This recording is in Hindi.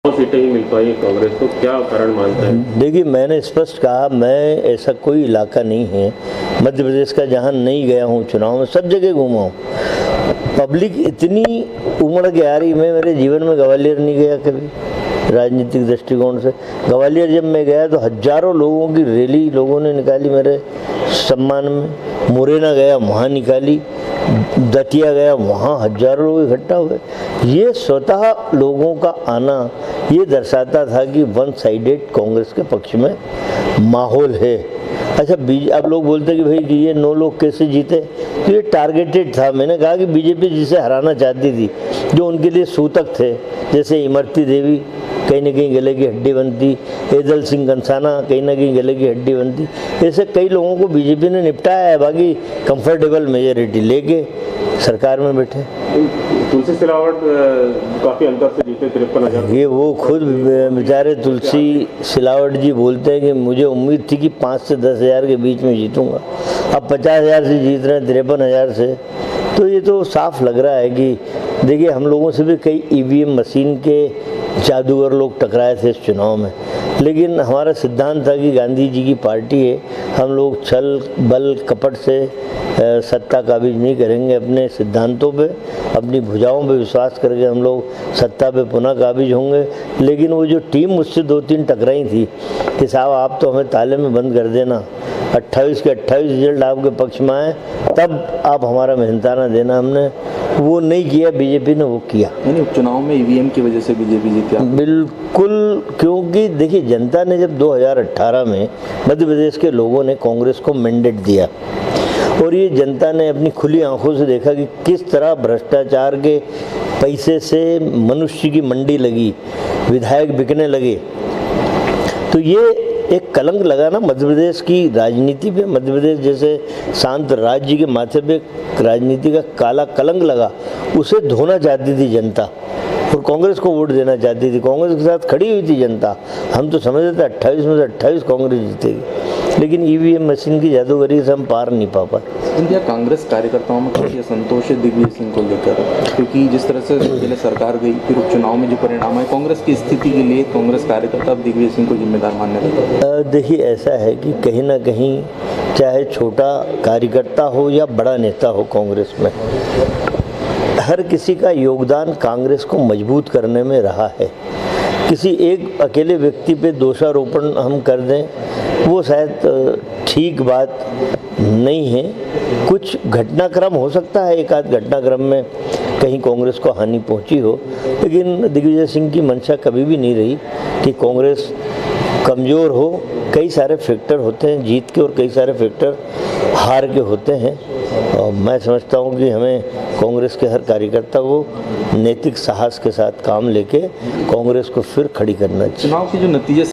सीटें ही मिल पाई कांग्रेस को, क्या कारण मानते हैं? देखिए, मैंने स्पष्ट कहा, मैं ऐसा कोई इलाका नहीं है मध्य प्रदेश का जहां नहीं गया हूं चुनाव में, सब जगह घूमा हूं। पब्लिक इतनी उमड़ के आ रही, मैं मेरे जीवन में ग्वालियर नहीं गया कभी राजनीतिक दृष्टिकोण से। ग्वालियर जब मैं गया तो हजारों लोगों की रैली लोगों ने निकाली मेरे सम्मान में। मुरैना गया, वहाँ निकाली। दतिया गया, वहाँ हजारों लोग इकट्ठा हुए। ये स्वतः लोगों का आना ये दर्शाता था कि वन साइडेड कांग्रेस के पक्ष में माहौल है। अच्छा, अब लोग बोलते हैं कि भाई ये 9 लोग कैसे जीते, तो ये टारगेटेड था। मैंने कहा कि बीजेपी जिसे हराना चाहती थी, जो उनके लिए सूतक थे, जैसे इमरती देवी कहीं ना कहीं गले की हड्डी बनती, एदल सिंह कंसाना कहीं ना कहीं गले की हड्डी बनती, ऐसे कई लोगों को बीजेपी ने निपटाया है। बाकी कंफर्टेबल मेजोरिटी लेके सरकार में बैठे। तुलसी सिलावट काफी अंतर से जीते, 53,000। ये वो खुद बेचारे तुलसी सिलावट जी बोलते हैं कि मुझे उम्मीद थी कि 5 से 10 हज़ार के बीच में जीतूंगा, अब 50,000 से जीत रहे हैं, 53,000 से। तो ये तो साफ लग रहा है कि देखिए, हम लोगों से भी कई ईवीएम मशीन के जादूगर लोग टकराए थे इस चुनाव में, लेकिन हमारा सिद्धांत था कि गांधी जी की पार्टी है, हम लोग छल बल कपट से सत्ता काबिज नहीं करेंगे। अपने सिद्धांतों पे, अपनी भुजाओं पे विश्वास करके हम लोग सत्ता पे पुनः काबिज होंगे। लेकिन वो जो टीम मुझसे 2-3 टकराई थी कि साहब आप तो हमें ताले में बंद कर देना, 28 के 28 रिजल्ट आपके पक्ष में आए तब आप हमारा मेहनताना देना, हमने वो नहीं किया, बीजेपी ने वो किया। यानी उपचुनाव में ईवीएम की वजह से बीजेपी जीती? बिल्कुल, क्योंकि देखिए, जनता ने जब 2018 में मध्य प्रदेश के लोगों ने कांग्रेस को मैंडेट दिया और ये जनता ने अपनी खुली आंखों से देखा कि किस तरह भ्रष्टाचार के पैसे से मनुष्य की मंडी लगी, विधायक बिकने लगे, तो ये एक कलंक लगा ना मध्य प्रदेश की राजनीति पे। मध्य प्रदेश जैसे शांत राज्य के माथे पे राजनीति का काला कलंक लगा, उसे धोना चाहती थी जनता और कांग्रेस को वोट देना चाहती थी। कांग्रेस के साथ खड़ी हुई थी जनता। हम तो समझते थे 28 में से 28 कांग्रेस जीतेगी, लेकिन ईवीएम मशीन की जादूगरी से हम पार नहीं पा पाए। इंडिया कांग्रेस कार्यकर्ताओं में काफी असंतोष है दिग्विजय सिंह को लेकर, क्योंकि जिस तरह से पहले सरकार गई, फिर उपचुनाव में जो परिणाम है, कांग्रेस की स्थिति के लिए कांग्रेस कार्यकर्ता अब दिग्विजय सिंह को जिम्मेदार मानने लगे। देखिए, ऐसा है कि कहीं ना कहीं चाहे छोटा कार्यकर्ता हो या बड़ा नेता हो, कांग्रेस में हर किसी का योगदान कांग्रेस को मजबूत करने में रहा है। किसी एक अकेले व्यक्ति पे दोषारोपण हम कर दें, वो शायद ठीक बात नहीं है। कुछ घटनाक्रम हो सकता है, एक आध घटनाक्रम में कहीं कांग्रेस को हानि पहुंची हो, लेकिन दिग्विजय सिंह की मंशा कभी भी नहीं रही कि कांग्रेस कमज़ोर हो। कई सारे फैक्टर होते हैं जीत के और कई सारे फैक्टर हार के होते हैं, और मैं समझता हूं कि हमें कांग्रेस के हर कार्यकर्ता को नैतिक साहस के साथ काम लेके कांग्रेस को फिर खड़ी करना चाहिए। चुनाव के जो नतीजे